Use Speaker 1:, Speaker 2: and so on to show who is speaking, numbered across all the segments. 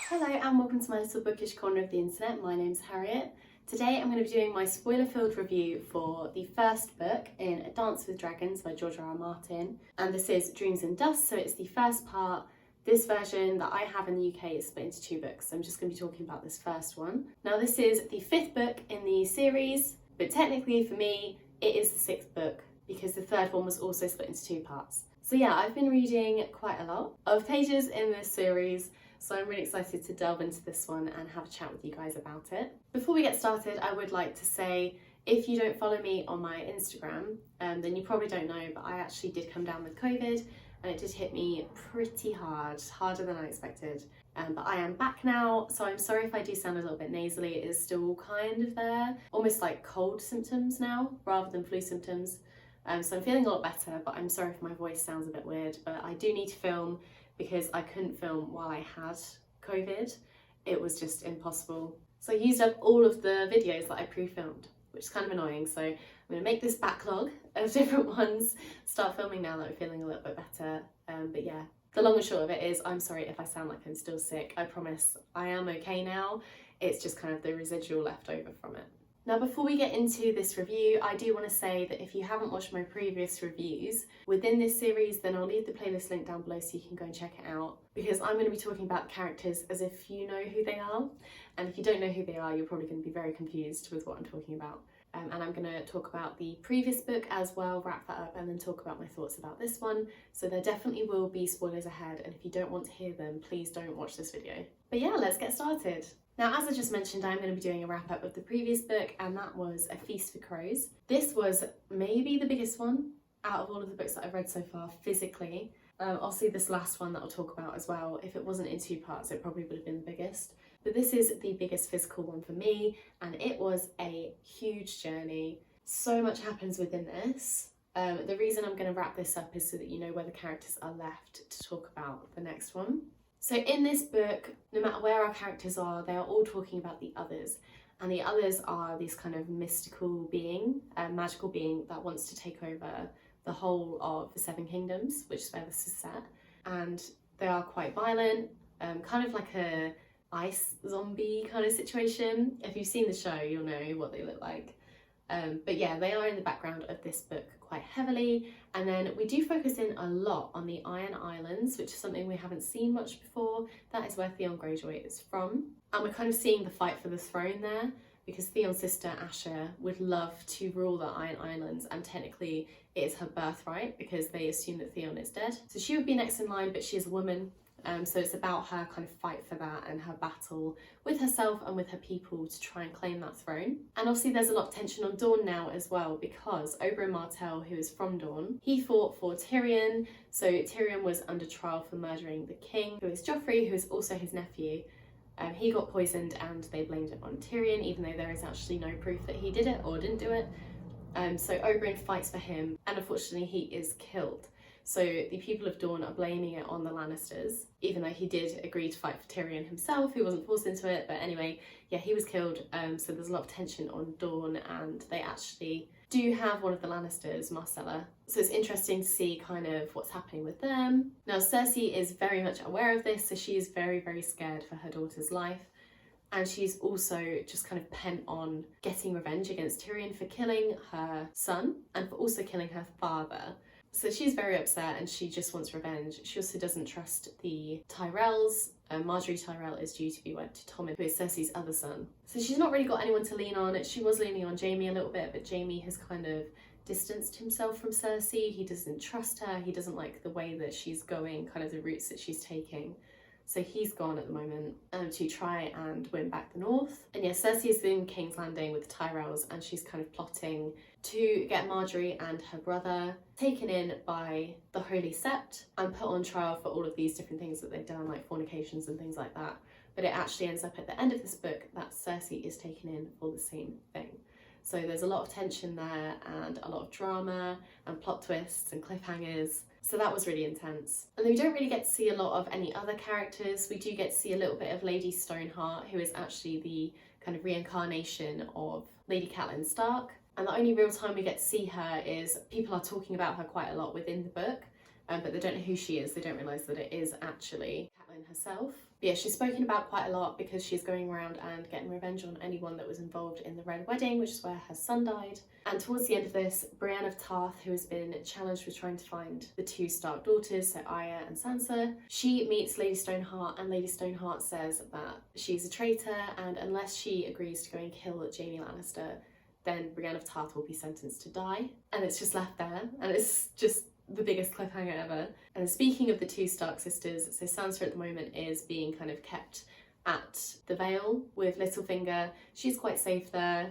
Speaker 1: Hello and welcome to my little bookish corner of the internet. My name's Harriet. Today I'm going to be doing my spoiler-filled review for the first book in A Dance with Dragons by George R.R. Martin. And this is Dreams in Dust, so it's the first part. This version that I have in the UK is split into two books, so I'm just going to be talking about this first one. Now this is the fifth book in the series, but technically for me it is the sixth book because the third one was also split into two parts. So yeah, I've been reading quite a lot of pages in this series, so I'm really excited to delve into this one and have a chat with you guys about it. Before we get started, I would like to say, if you don't follow me on my Instagram, then you probably don't know, but I actually did come down with COVID and it did hit me pretty hard, harder than I expected. But I am back now, so I'm sorry if I do sound a little bit nasally. It is still kind of there, almost like cold symptoms now rather than flu symptoms. So I'm feeling a lot better, but I'm sorry if my voice sounds a bit weird, but I do need to film because I couldn't film while I had COVID. It was just impossible. So I used up all of the videos that I pre-filmed, which is kind of annoying. So I'm gonna make this backlog of different ones, start filming now that I'm feeling a little bit better. But yeah, the long and short of it is, I'm sorry if I sound like I'm still sick. I promise I am okay now. It's just kind of the residual left over from it. Now, before we get into this review, I do want to say that if you haven't watched my previous reviews within this series, then I'll leave the playlist link down below so you can go and check it out, because I'm going to be talking about characters as if you know who they are. And if you don't know who they are, you're probably going to be very confused with what I'm talking about. And I'm going to talk about the previous book as well, wrap that up, and then talk about my thoughts about this one. So there definitely will be spoilers ahead, and if you don't want to hear them, please don't watch this video. But yeah, let's get started. Now, as I just mentioned, I'm going to be doing a wrap up of the previous book, and that was A Feast for Crows. This was maybe the biggest one out of all of the books that I've read so far physically. I'll see this last one that I'll talk about as well. If it wasn't in two parts, it probably would have been the biggest. But this is the biggest physical one for me, and it was a huge journey. So much happens within this. The reason I'm going to wrap this up is so that you know where the characters are left to talk about the next one. So in this book, no matter where our characters are, they are all talking about the others. And the others are this kind of mystical being, magical being that wants to take over the whole of the Seven Kingdoms, which is where this is set. And they are quite violent, kind of like a ice zombie kind of situation. If you've seen the show, you'll know what they look like. But yeah, they are in the background of this book quite heavily. And then we do focus in a lot on the Iron Islands, which is something we haven't seen much before. That is where Theon Greyjoy is from. And we're kind of seeing the fight for the throne there, because Theon's sister Asha would love to rule the Iron Islands, and technically it is her birthright because they assume that Theon is dead. So she would be next in line, but she is a woman. So it's about her kind of fight for that and her battle with herself and with her people to try and claim that throne. And obviously there's a lot of tension on Dorne now as well, because Oberyn Martell, who is from Dorne, he fought for Tyrion. So Tyrion was under trial for murdering the king, who is Joffrey, who is also his nephew. He got poisoned and they blamed it on Tyrion, even though there is actually no proof that he did it or didn't do it. So Oberyn fights for him, and unfortunately he is killed. So the people of Dorne are blaming it on the Lannisters, even though he did agree to fight for Tyrion himself. He wasn't forced into it, but anyway, yeah, he was killed. So there's a lot of tension on Dorne, and they actually do have one of the Lannisters, Marcella. So it's interesting to see kind of what's happening with them. Now, Cersei is very much aware of this, so she is very, very scared for her daughter's life. And she's also just kind of bent on getting revenge against Tyrion for killing her son and for also killing her father. So she's very upset and she just wants revenge. She also doesn't trust the Tyrells. Marjorie Tyrell is due to be wed to Tommen, who is Cersei's other son. So she's not really got anyone to lean on. She was leaning on Jaime a little bit, but Jaime has kind of distanced himself from Cersei. He doesn't trust her. He doesn't like the way that she's going, kind of the routes that she's taking. So he's gone at the moment to try and win back the north. And yeah, Cersei is in King's Landing with the Tyrells, and she's kind of plotting to get Marjorie and her brother taken in by the Holy Sept and put on trial for all of these different things that they've done, like fornications and things like that. But it actually ends up at the end of this book that Cersei is taken in for the same thing. So there's a lot of tension there and a lot of drama and plot twists and cliffhangers. So that was really intense. And then we don't really get to see a lot of any other characters. We do get to see a little bit of Lady Stoneheart, who is actually the kind of reincarnation of Lady Catelyn Stark. And the only real time we get to see her is people are talking about her quite a lot within the book, but they don't know who she is. They don't realise that it is actually Catelyn herself. But yeah, she's spoken about quite a lot because she's going around and getting revenge on anyone that was involved in the Red Wedding, which is where her son died. And towards the end of this, Brienne of Tarth, who has been challenged with trying to find the 2 Stark daughters, so Arya and Sansa, she meets Lady Stoneheart, and Lady Stoneheart says that she's a traitor, and unless she agrees to go and kill Jaime Lannister, then Brienne of Tarth will be sentenced to die. And it's just left there, and it's just the biggest cliffhanger ever. And speaking of the 2 Stark sisters, so Sansa at the moment is being kind of kept at the Vale with Littlefinger. She's quite safe there,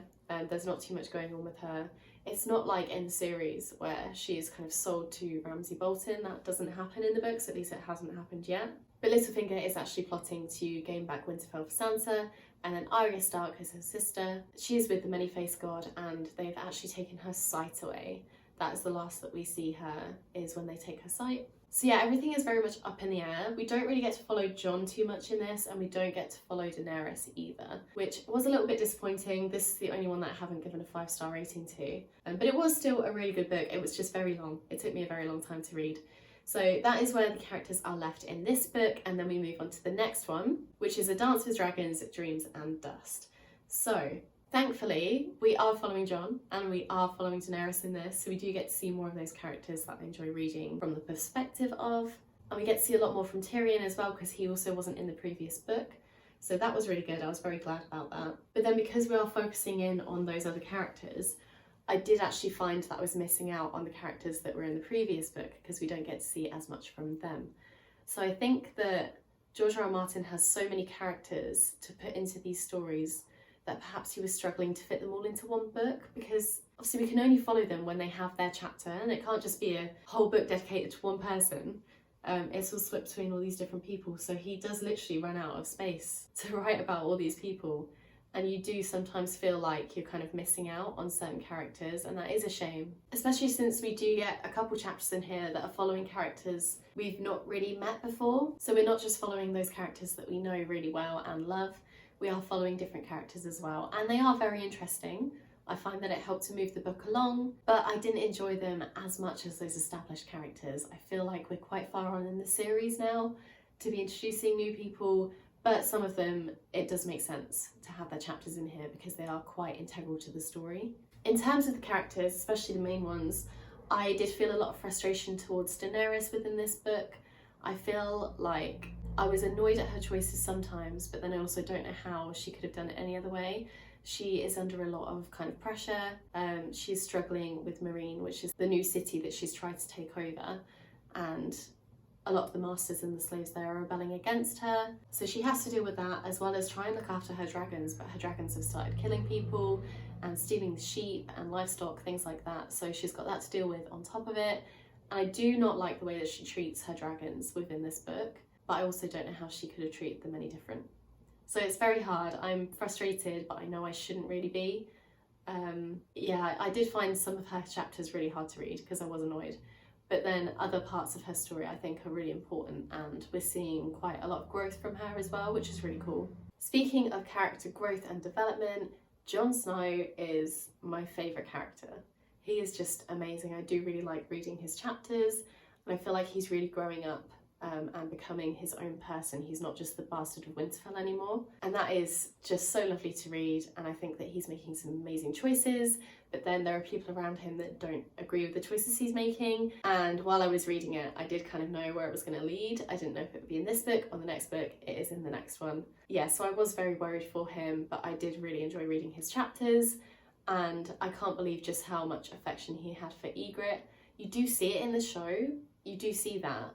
Speaker 1: there's not too much going on with her. It's not like in the series where she is kind of sold to Ramsay Bolton. That doesn't happen in the books, at least it hasn't happened yet. But Littlefinger is actually plotting to gain back Winterfell for Sansa, and then Arya Stark is her sister. She is with the Many-Faced God, and they've actually taken her sight away. That is the last that we see her, is when they take her sight. So yeah, everything is very much up in the air. We don't really get to follow Jon too much in this, and we don't get to follow Daenerys either, which was a little bit disappointing. This is the only one that I haven't given a 5-star rating to. But it was still a really good book. It was just very long. It took me a very long time to read. So that is where the characters are left in this book, and then we move on to the next one, which is A Dance with Dragons, Dreams and Dust. So thankfully, we are following Jon and we are following Daenerys in this, so we do get to see more of those characters that I enjoy reading from the perspective of. And we get to see a lot more from Tyrion as well, because he also wasn't in the previous book. So that was really good. I was very glad about that. But then because we are focusing in on those other characters, I did actually find that I was missing out on the characters that were in the previous book because we don't get to see as much from them. So I think that George R.R. Martin has so many characters to put into these stories that perhaps he was struggling to fit them all into one book, because obviously we can only follow them when they have their chapter, and it can't just be a whole book dedicated to one person. It's all split between all these different people, so he does literally run out of space to write about all these people. And you do sometimes feel like you're kind of missing out on certain characters, and that is a shame. Especially since we do get a couple chapters in here that are following characters we've not really met before. So we're not just following those characters that we know really well and love, we are following different characters as well. And they are very interesting. I find that it helped to move the book along, but I didn't enjoy them as much as those established characters. I feel like we're quite far on in the series now to be introducing new people, but some of them, it does make sense to have their chapters in here because they are quite integral to the story. In terms of the characters, especially the main ones, I did feel a lot of frustration towards Daenerys within this book. I feel like I was annoyed at her choices sometimes, but then I also don't know how she could have done it any other way. She is under a lot of kind of pressure. She's struggling with Meereen, which is the new city that she's tried to take over, and a lot of the masters and the slaves there are rebelling against her. So she has to deal with that, as well as try and look after her dragons, but her dragons have started killing people and stealing the sheep and livestock, things like that. So she's got that to deal with on top of it. And I do not like the way that she treats her dragons within this book, but I also don't know how she could have treated them any different. So it's very hard. I'm frustrated, but I know I shouldn't really be. Yeah, I did find some of her chapters really hard to read because I was annoyed. But then other parts of her story I think are really important, and we're seeing quite a lot of growth from her as well, which is really cool. Speaking of character growth and development, Jon Snow is my favourite character. He is just amazing. I do really like reading his chapters, and I feel like he's really growing up and becoming his own person. He's not just the bastard of Winterfell anymore, and that is just so lovely to read. And I think that he's making some amazing choices, but then there are people around him that don't agree with the choices he's making. And while I was reading it, I did kind of know where it was going to lead. I didn't know if it would be in this book or the next book. It is in the next one. Yeah, so I was very worried for him, but I did really enjoy reading his chapters, and I can't believe just how much affection he had for Ygritte. You do see it in the show, you do see that,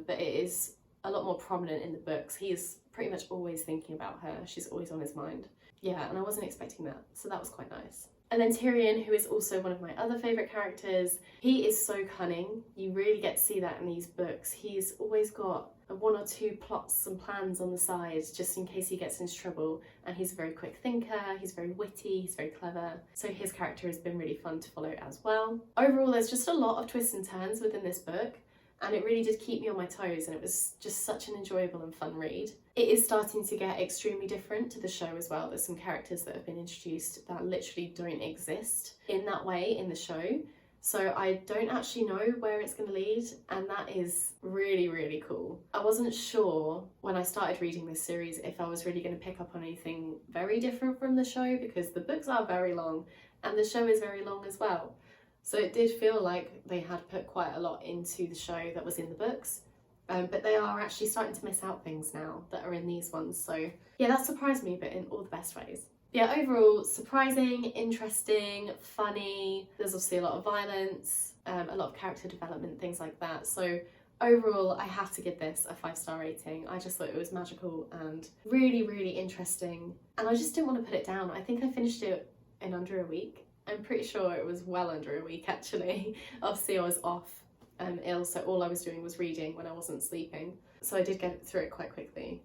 Speaker 1: but it is a lot more prominent in the books. He is pretty much always thinking about her. She's always on his mind. Yeah, and I wasn't expecting that, so that was quite nice. And then Tyrion, who is also one of my other favourite characters, he is so cunning. You really get to see that in these books. He's always got one or two plots and plans on the side just in case he gets into trouble, and he's a very quick thinker, he's very witty, he's very clever, so his character has been really fun to follow as well. Overall, there's just a lot of twists and turns within this book, and it really did keep me on my toes, and it was just such an enjoyable and fun read. It is starting to get extremely different to the show as well. There's some characters that have been introduced that literally don't exist in that way in the show. So I don't actually know where it's going to lead, and that is really, really cool. I wasn't sure when I started reading this series if I was really going to pick up on anything very different from the show, because the books are very long and the show is very long as well. So it did feel like they had put quite a lot into the show that was in the books. But they are actually starting to miss out things now that are in these ones. So yeah, that surprised me, but in all the best ways. Yeah, overall, surprising, interesting, funny. There's obviously a lot of violence, a lot of character development, things like that. So overall, I have to give this a 5-star rating. I just thought it was magical and really, really interesting. And I just didn't want to put it down. I think I finished it in under a week. I'm pretty sure it was well under a week, actually. Obviously, I was off ill, so all I was doing was reading when I wasn't sleeping. So I did get through it quite quickly.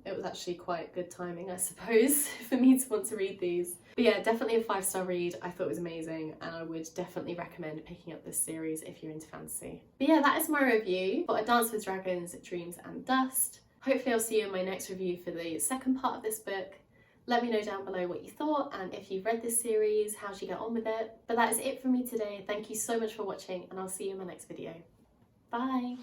Speaker 1: It was actually quite good timing, I suppose, for me to want to read these. But yeah, definitely a 5-star read. I thought it was amazing, and I would definitely recommend picking up this series if you're into fantasy. But yeah, that is my review for A Dance with Dragons, Dreams and Dust. Hopefully I'll see you in my next review for the second part of this book. Let me know down below what you thought, and if you've read this series, how did you get on with it? But that is it from me today. Thank you so much for watching, and I'll see you in my next video. Bye!